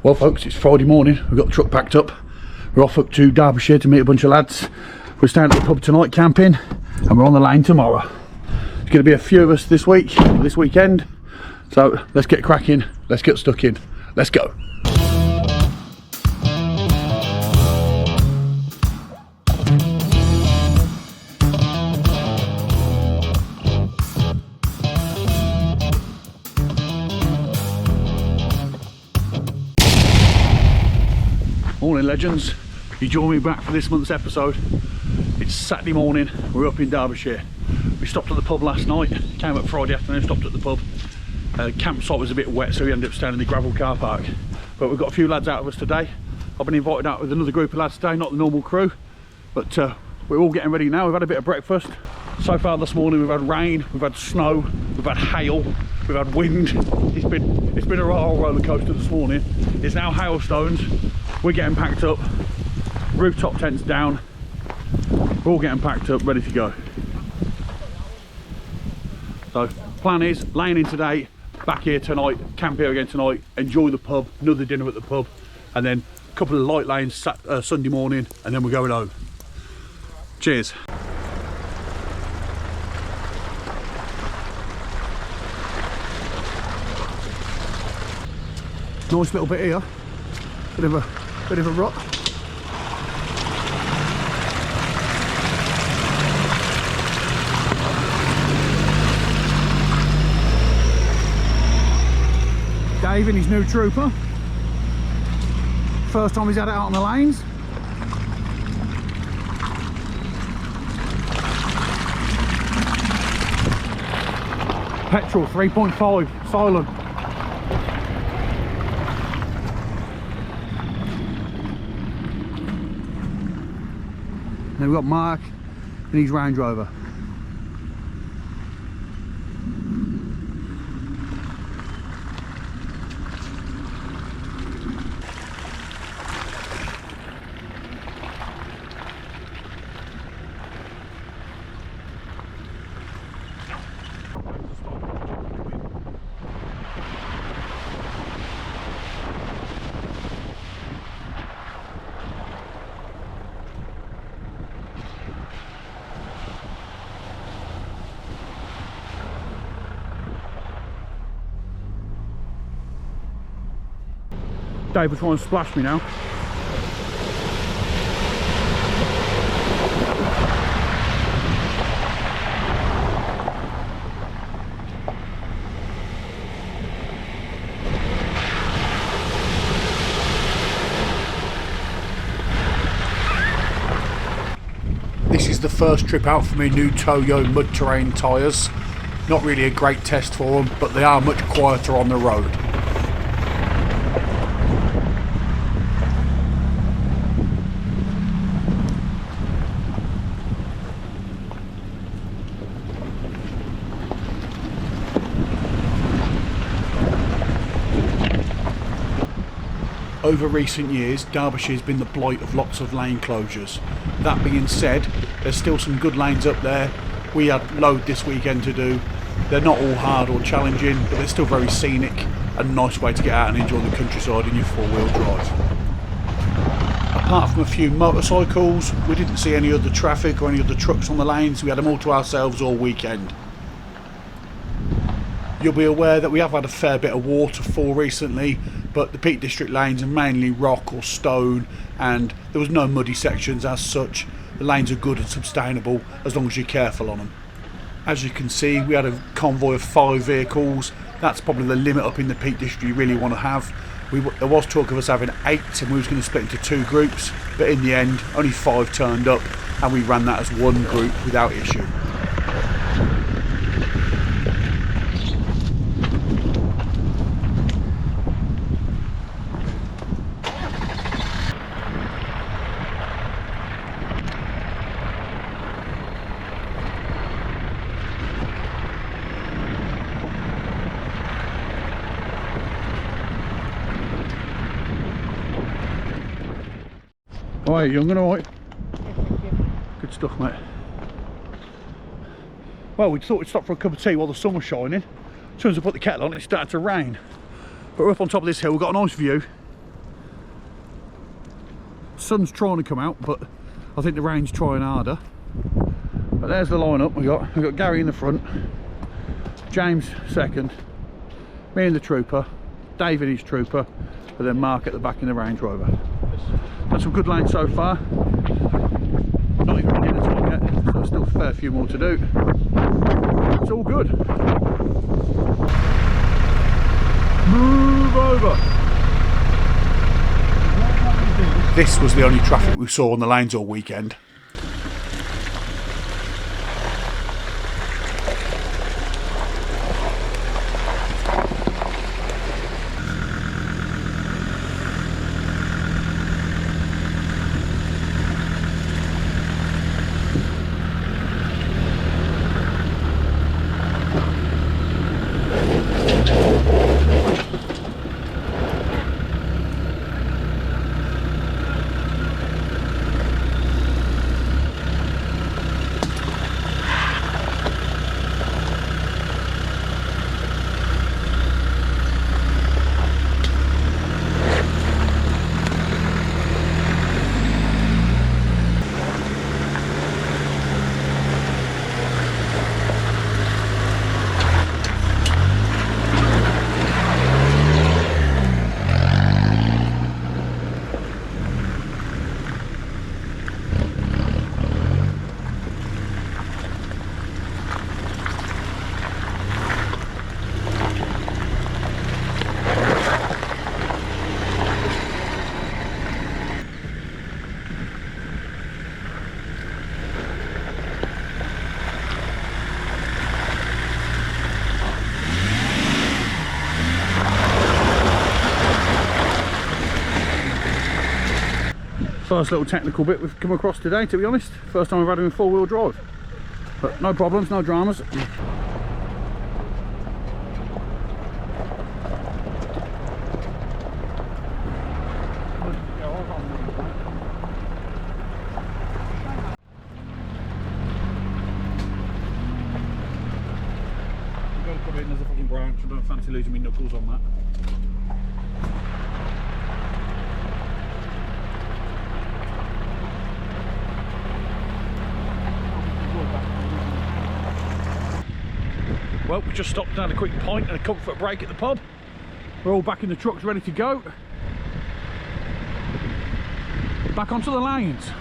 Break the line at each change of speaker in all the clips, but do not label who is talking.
Well folks, it's Friday morning, we've got the truck packed up. We're off up to Derbyshire to meet a bunch of lads. We're staying at the pub tonight camping, and we're on the lane tomorrow. There's going to be a few of us this weekend. So let's get cracking, let's get stuck in, let's go. Morning legends, you join me back for this month's episode. It's Saturday morning, we're up in Derbyshire. We stopped at the pub last night, came up Friday afternoon, stopped at the pub. Campsite was a bit wet, so we ended up staying in the gravel car park. But we've got a few lads out of us today. I've been invited out with another group of lads today, not the normal crew. But we're all getting ready now. We've had a bit of breakfast. So far this morning we've had rain, we've had snow, we've had hail, we've had wind. It's been a roller coaster this morning. It's now hailstones. We're getting packed up, rooftop tents down, we're all getting packed up, ready to go. So plan is laying in today, back here tonight, camp here again tonight, enjoy the pub, another dinner at the pub, and then a couple of light lanes Sunday morning, and then we're going home. Cheers. Nice little bit here, bit of a rut. Dave in his new trooper. First time he's had it out on the lanes. Petrol 3.5, silent. Then we've got Mark in his Range Rover. Dave will try and splash me now. This is the first trip out for my new Toyo mud terrain tyres. Not really a great test for them, but they are much quieter on the road. Over recent years, Derbyshire has been the blight of lots of lane closures. That being said, there's still some good lanes up there. We had load this weekend to do. They're not all hard or challenging, but they're still very scenic and a nice way to get out and enjoy the countryside in your four-wheel drive. Apart from a few motorcycles, we didn't see any other traffic or any other trucks on the lanes. We had them all to ourselves all weekend. You'll be aware that we have had a fair bit of waterfall recently, but the Peak District lanes are mainly rock or stone, and there was no muddy sections as such. The lanes are good and sustainable as long as you're careful on them. As you can see, we had a convoy of 5 vehicles. That's probably the limit up in the Peak District you really want to have. There was talk of us having 8, and we was going to split into 2 groups, but in the end only 5 turned up, and we ran that as one group without issue. Alright, young and alright. Good stuff, mate. Well, we thought we'd stop for a cup of tea while the sun was shining. As soon as I put the kettle on, it started to rain. But we're up on top of this hill, we've got a nice view. sun's trying to come out, but I think the rain's trying harder. But there's the lineup we've got Gary in the front, James second, me and the trooper, Dave in his trooper, and then Mark at the back in the Range Rover. Got some good lanes so far. Not even dinner time yet, so still a fair few more to do. It's all good. Move over. This was the only traffic we saw on the lanes all weekend. First little technical bit we've come across today, to be honest. First time we've had him in four-wheel drive. But no problems, no dramas. Don't come in, there's a fucking branch. I don't fancy losing my knuckles on that. Well, we just stopped and had a quick pint and a comfort break at the pub. We're all back in the trucks ready to go. Back onto the lanes.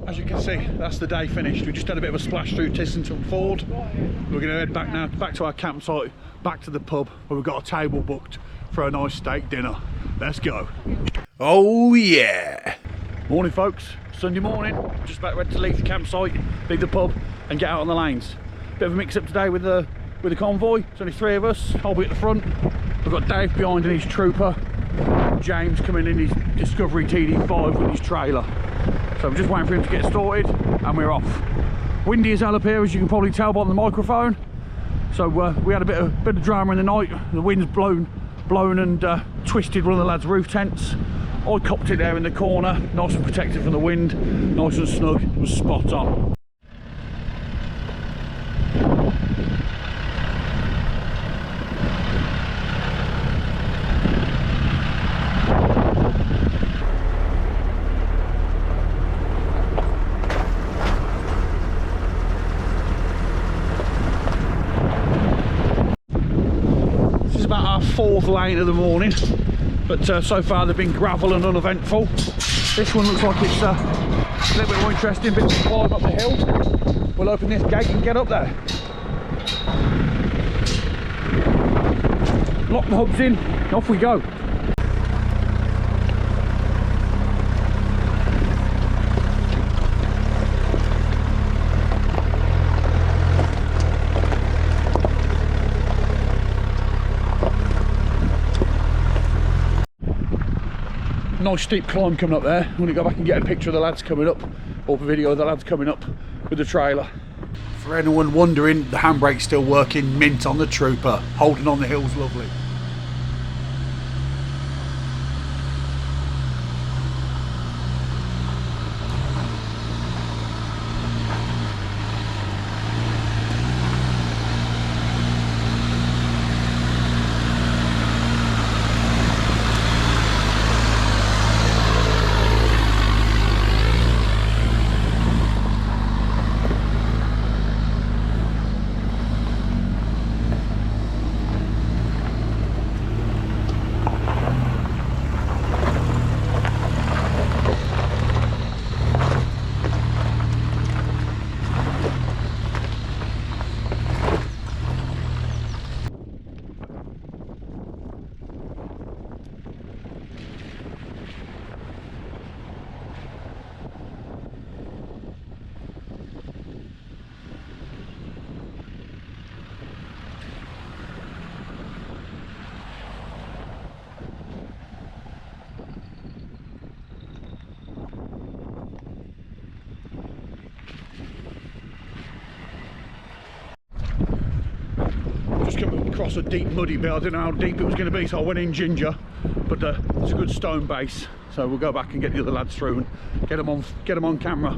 As you can see, that's the day finished. We just had a bit of a splash through Tissington Ford. We're going to head back now, back to our campsite, back to the pub where we've got a table booked for a nice steak dinner. Let's go. Oh yeah. Morning folks, Sunday morning. Just about ready to leave the campsite, leave the pub and get out on the lanes. Bit of a mix up today with the convoy. It's only 3 of us. I'll be at the front. We've got Dave behind in his trooper. James coming in his Discovery TD5 with his trailer. So we're just waiting for him to get started and we're off. Windy as hell up here, as you can probably tell by the microphone. So we had a bit of drama in the night. The wind's blown and twisted one of the lads' roof tents. I copped it there in the corner, nice and protected from the wind, nice and snug. It was spot on. About our 4th lane of the morning, but so far they've been gravel and uneventful. This one looks like it's a little bit more interesting, bit of a climb up the hill. We'll open this gate and get up there. Lock the hubs in, off we go. Nice steep climb coming up there. I'm going to go back and get a picture of the lads coming up, or a video of the lads coming up with the trailer. For anyone wondering, the handbrake's still working mint on the trooper. Holding on the hill's lovely. Just come across a deep muddy bit. I didn't know how deep it was going to be, so I went in ginger, but it's a good stone base, so we'll go back and get the other lads through and get them on camera.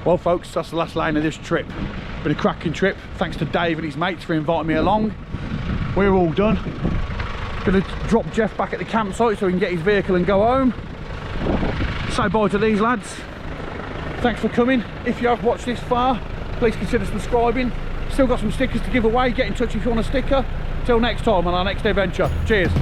Well folks, that's the last lane of this trip. Been a cracking trip. Thanks to Dave and his mates for inviting me along. We're all done. Gonna drop Jeff back at the campsite so he can get his vehicle and go home. Say bye to these lads. Thanks for coming. If you have watched this far, please consider subscribing. Still got some stickers to give away. Get in touch if you want a sticker. Till next time on our next adventure. Cheers.